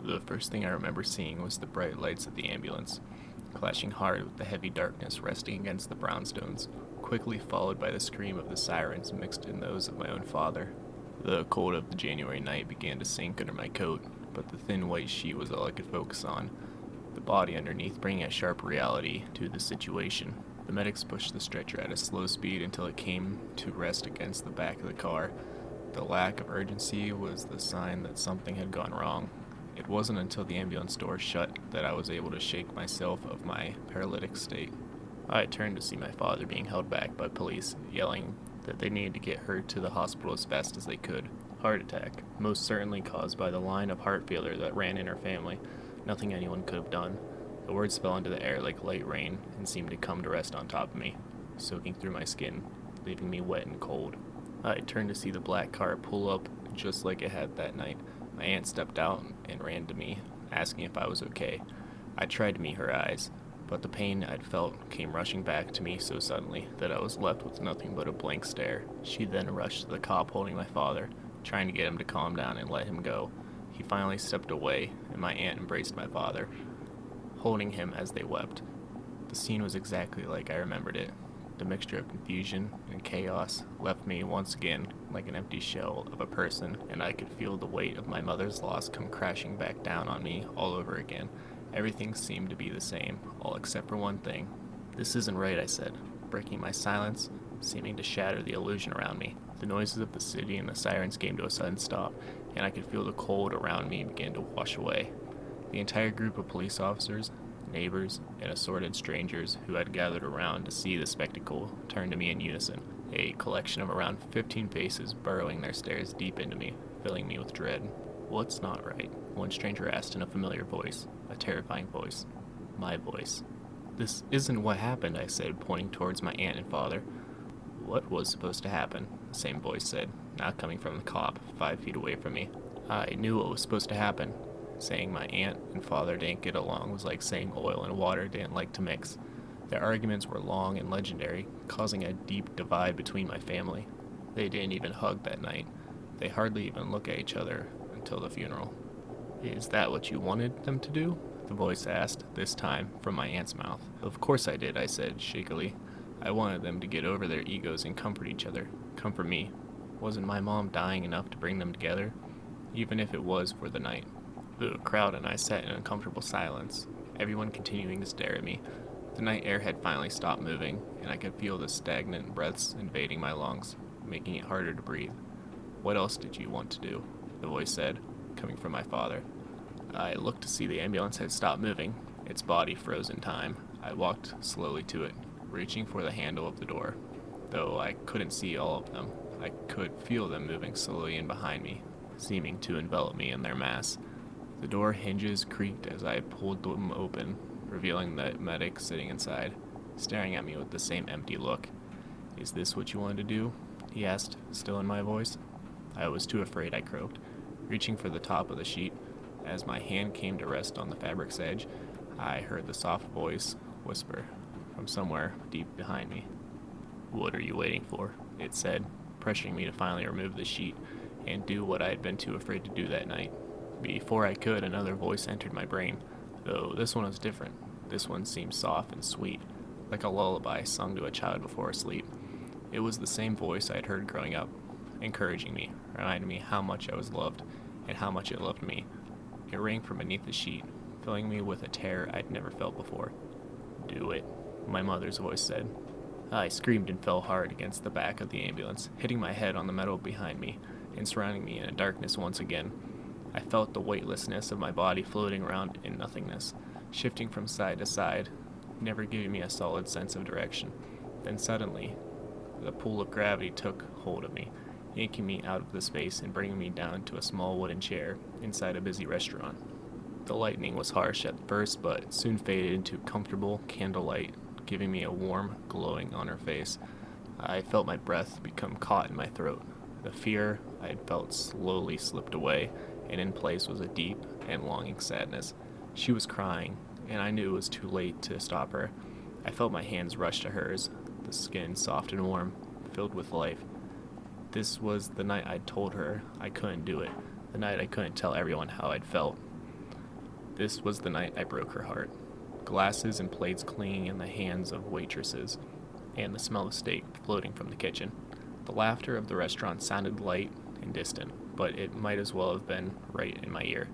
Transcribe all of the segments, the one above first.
The first thing I remember seeing was the bright lights of the ambulance, clashing hard with the heavy darkness resting against the brownstones, quickly followed by the scream of the sirens mixed in those of my own father. The cold of the January night began to sink under my coat, but the thin white sheet was all I could focus on, the body underneath bringing a sharp reality to the situation. The medics pushed the stretcher at a slow speed until it came to rest against the back of the car. The lack of urgency was the sign that something had gone wrong. It wasn't until the ambulance door shut that I was able to shake myself of my paralytic state. I turned to see my father being held back by police, yelling that they needed to get her to the hospital as fast as they could. Heart attack, most certainly caused by the line of heart failure that ran in her family. Nothing anyone could have done. The words fell into the air like light rain and seemed to come to rest on top of me, soaking through my skin, leaving me wet and cold. I turned to see the black car pull up just like it had that night. My aunt stepped out and ran to me, asking if I was okay. I tried to meet her eyes, but the pain I'd felt came rushing back to me so suddenly that I was left with nothing but a blank stare. She then rushed to the cop holding my father, trying to get him to calm down and let him go. He finally stepped away, and my aunt embraced my father, holding him as they wept. The scene was exactly like I remembered it. The mixture of confusion and chaos left me once again like an empty shell of a person, and I could feel the weight of my mother's loss come crashing back down on me all over again. Everything seemed to be the same, all except for one thing. "This isn't right," I said, breaking my silence, seeming to shatter the illusion around me. The noises of the city and the sirens came to a sudden stop, and I could feel the cold around me begin to wash away. The entire group of police officers, neighbors, and assorted strangers who had gathered around to see the spectacle turned to me in unison, a collection of around 15 faces burrowing their stares deep into me, filling me with dread. "What's not right?" one stranger asked in a familiar voice, a terrifying voice. My voice. "This isn't what happened," I said, pointing towards my aunt and father. "What was supposed to happen?" the same voice said, now coming from the cop 5 feet away from me. I knew what was supposed to happen. Saying my aunt and father didn't get along was like saying oil and water didn't like to mix. Their arguments were long and legendary, causing a deep divide between my family. They didn't even hug that night. They hardly even looked at each other until the funeral. "Is that what you wanted them to do?" the voice asked, this time from my aunt's mouth. "Of course I did," I said shakily. "I wanted them to get over their egos and comfort each other. Comfort me. Wasn't my mom dying enough to bring them together? Even if it was for the night." The crowd and I sat in uncomfortable silence, everyone continuing to stare at me. The night air had finally stopped moving, and I could feel the stagnant breaths invading my lungs, making it harder to breathe. "What else did you want to do?" the voice said, coming from my father. I looked to see the ambulance had stopped moving, its body froze in time. I walked slowly to it, reaching for the handle of the door. Though I couldn't see all of them, I could feel them moving slowly in behind me, seeming to envelop me in their mass. The door hinges creaked as I pulled them open, revealing the medic sitting inside, staring at me with the same empty look. "Is this what you wanted to do?" he asked, still in my voice. I was too afraid, I croaked, reaching for the top of the sheet. As my hand came to rest on the fabric's edge, I heard the soft voice whisper from somewhere deep behind me. "What are you waiting for?" it said, pressuring me to finally remove the sheet and do what I had been too afraid to do that night. Before I could, another voice entered my brain, though this one was different. This one seemed soft and sweet, like a lullaby sung to a child before sleep. It was the same voice I had heard growing up, encouraging me, reminding me how much I was loved, and how much it loved me. It rang from beneath the sheet, filling me with a terror I'd never felt before. "Do it," my mother's voice said. I screamed and fell hard against the back of the ambulance, hitting my head on the metal behind me, and surrounding me in a darkness once again. I felt the weightlessness of my body floating around in nothingness, shifting from side to side, never giving me a solid sense of direction. Then suddenly, the pull of gravity took hold of me, yanking me out of the space and bringing me down to a small wooden chair inside a busy restaurant. The lightning was harsh at first, but soon faded into comfortable candlelight, giving me a warm glowing on her face. I felt my breath become caught in my throat. The fear I had felt slowly slipped away, and in place was a deep and longing sadness. She was crying, and I knew it was too late to stop her. I felt my hands rush to hers, the skin soft and warm, filled with life. This was the night I'd told her I couldn't do it, the night I couldn't tell everyone how I'd felt. This was the night I broke her heart. Glasses and plates clinging in the hands of waitresses, and the smell of steak floating from the kitchen. The laughter of the restaurant sounded light and distant, but it might as well have been right in my ear.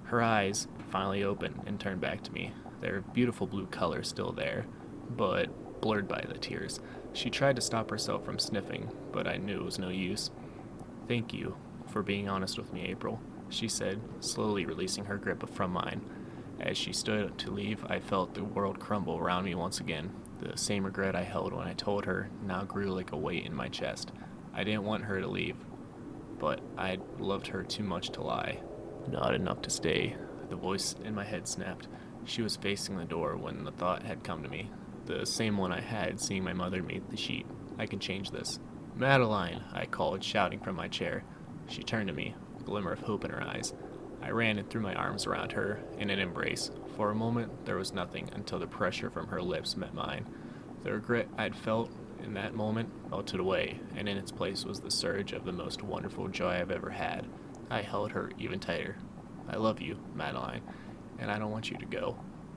Her eyes finally opened and turned back to me, their beautiful blue color still there, but blurred by the tears. She tried to stop herself from sniffing, but I knew it was no use. "Thank you for being honest with me, April," she said, slowly releasing her grip from mine. As she stood to leave, I felt the world crumble around me once again. The same regret I held when I told her now grew like a weight in my chest. I didn't want her to leave, but I loved her too much to lie. "Not enough to stay," the voice in my head snapped. She was facing the door when the thought had come to me, the same one I had seeing my mother meet the sheet. "I can change this." "Madeline," I called, shouting from my chair. She turned to me, a glimmer of hope in her eyes. I ran and threw my arms around her in an embrace. For a moment, there was nothing until the pressure from her lips met mine. The regret I'd felt in that moment melted away, and in its place was the surge of the most wonderful joy I've ever had. I held her even tighter. "I love you, Madeline, and I don't want you to go.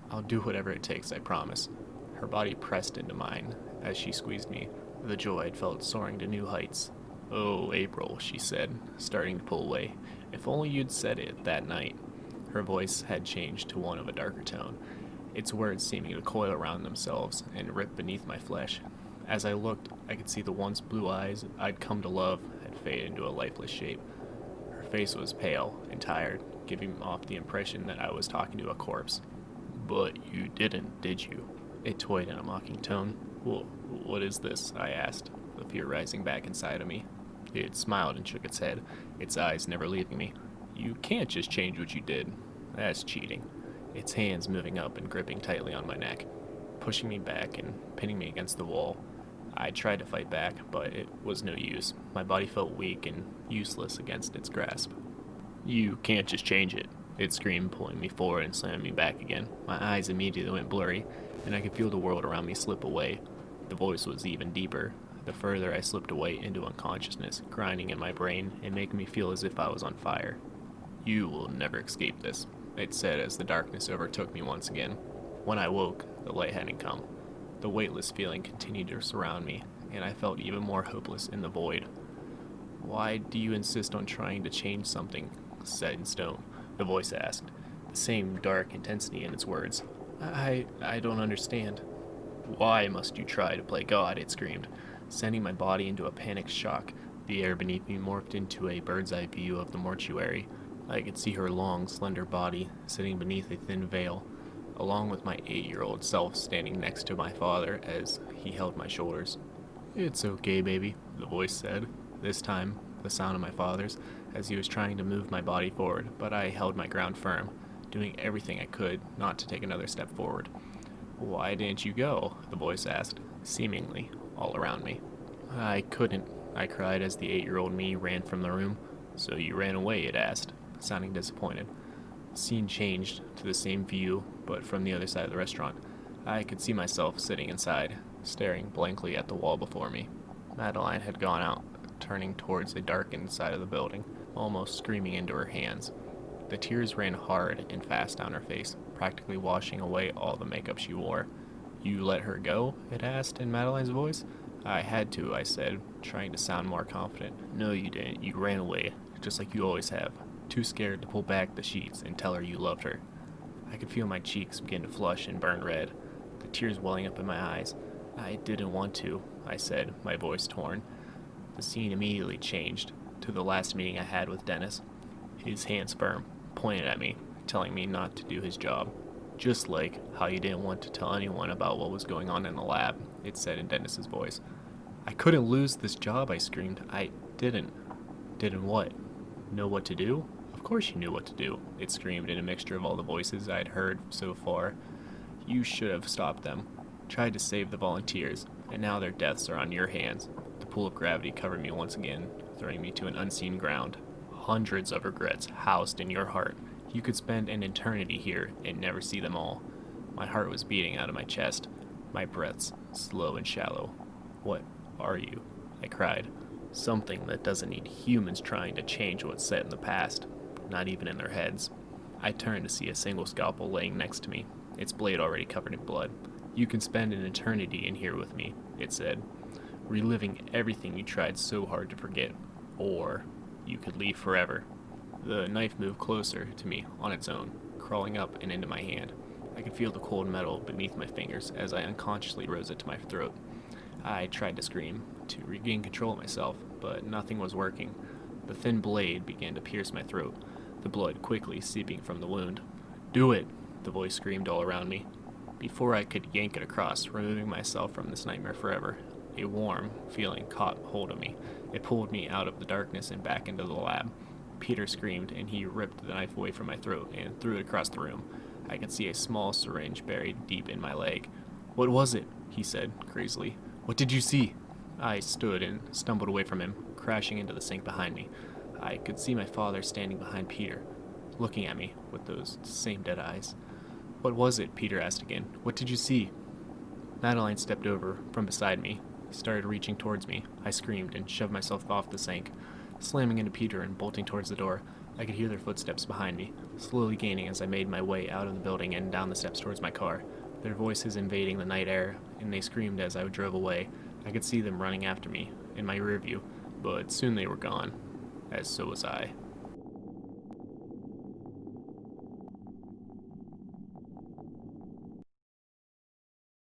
I'll do whatever it takes, I promise." Her body pressed into mine as she squeezed me, the joy I'd felt soaring to new heights. "Oh, April," she said, starting to pull away. "If only you'd said it that night." Her voice had changed to one of a darker tone, its words seeming to coil around themselves and rip beneath my flesh. As I looked, I could see the once blue eyes I'd come to love had faded into a lifeless shape. Her face was pale and tired, giving off the impression that I was talking to a corpse. "But you didn't, did you?" It toyed in a mocking tone. "Well, what is this?" I asked, the fear rising back inside of me. It smiled and shook its head, its eyes never leaving me. "You can't just change what you did. That's cheating." Its hands moving up and gripping tightly on my neck, pushing me back and pinning me against the wall. I tried to fight back, but it was no use. My body felt weak and useless against its grasp. "You can't just change it," it screamed, pulling me forward and slamming me back again. My eyes immediately went blurry, and I could feel the world around me slip away. The voice was even deeper, the further I slipped away into unconsciousness, grinding in my brain and making me feel as if I was on fire. "You will never escape this," it said as the darkness overtook me once again. When I woke, the light hadn't come. The weightless feeling continued to surround me, and I felt even more hopeless in the void. "Why do you insist on trying to change something set in stone?" the voice asked, the same dark intensity in its words. I don't understand." "Why must you try to play God?" it screamed, sending my body into a panicked shock. The air beneath me morphed into a bird's-eye view of the mortuary. I could see her long, slender body sitting beneath a thin veil, along with my 8-year-old self standing next to my father as he held my shoulders. "It's okay, baby," the voice said, this time the sound of my father's, as he was trying to move my body forward, but I held my ground firm, doing everything I could not to take another step forward. "Why didn't you go?" the voice asked, seemingly all around me. "I couldn't," I cried as the 8-year-old me ran from the room. "So you ran away?" it asked, sounding disappointed. The scene changed to the same view, but from the other side of the restaurant. I could see myself sitting inside, staring blankly at the wall before me. Madeline had gone out, turning towards the darkened side of the building, almost screaming into her hands. The tears ran hard and fast down her face, practically washing away all the makeup she wore. "You let her go?" it asked in Madeline's voice. "I had to," I said, trying to sound more confident. "No, you didn't. You ran away, just like you always have, too scared to pull back the sheets and tell her you loved her." I could feel my cheeks begin to flush and burn red, the tears welling up in my eyes. "I didn't want to," I said, my voice torn. The scene immediately changed to the last meeting I had with Dennis. His hands firm, pointed at me, telling me not to do his job. "Just like how you didn't want to tell anyone about what was going on in the lab," it said in Dennis's voice. "I couldn't lose this job," I screamed. "I didn't." "Didn't what? Know what to do?" "Of course you knew what to do," it screamed in a mixture of all the voices I had heard so far. "You should have stopped them, tried to save the volunteers, and now their deaths are on your hands." The pull of gravity covered me once again, throwing me to an unseen ground. "Hundreds of regrets housed in your heart. You could spend an eternity here and never see them all." My heart was beating out of my chest, my breaths slow and shallow. "What are you?" I cried. "Something that doesn't need humans trying to change what's set in the past, not even in their heads." I turned to see a single scalpel laying next to me, its blade already covered in blood. "You can spend an eternity in here with me," it said, "reliving everything you tried so hard to forget. Or you could leave forever." The knife moved closer to me on its own, crawling up and into my hand. I could feel the cold metal beneath my fingers as I unconsciously rose it to my throat. I tried to scream, to regain control of myself, but nothing was working. The thin blade began to pierce my throat, the blood quickly seeping from the wound. "Do it!" the voice screamed all around me. Before I could yank it across, removing myself from this nightmare forever, a warm feeling caught hold of me. It pulled me out of the darkness and back into the lab. Peter screamed, and he ripped the knife away from my throat and threw it across the room. I could see a small syringe buried deep in my leg. "What was it?" he said, crazily. "What did you see?" I stood and stumbled away from him, crashing into the sink behind me. I could see my father standing behind Peter, looking at me with those same dead eyes. "What was it?" Peter asked again. "What did you see?" Madeline stepped over from beside me, started reaching towards me. I screamed and shoved myself off the sink, slamming into Peter and bolting towards the door. I could hear their footsteps behind me, slowly gaining as I made my way out of the building and down the steps towards my car. Their voices invading the night air, and they screamed as I drove away. I could see them running after me in my rear view, but soon they were gone, as so was I.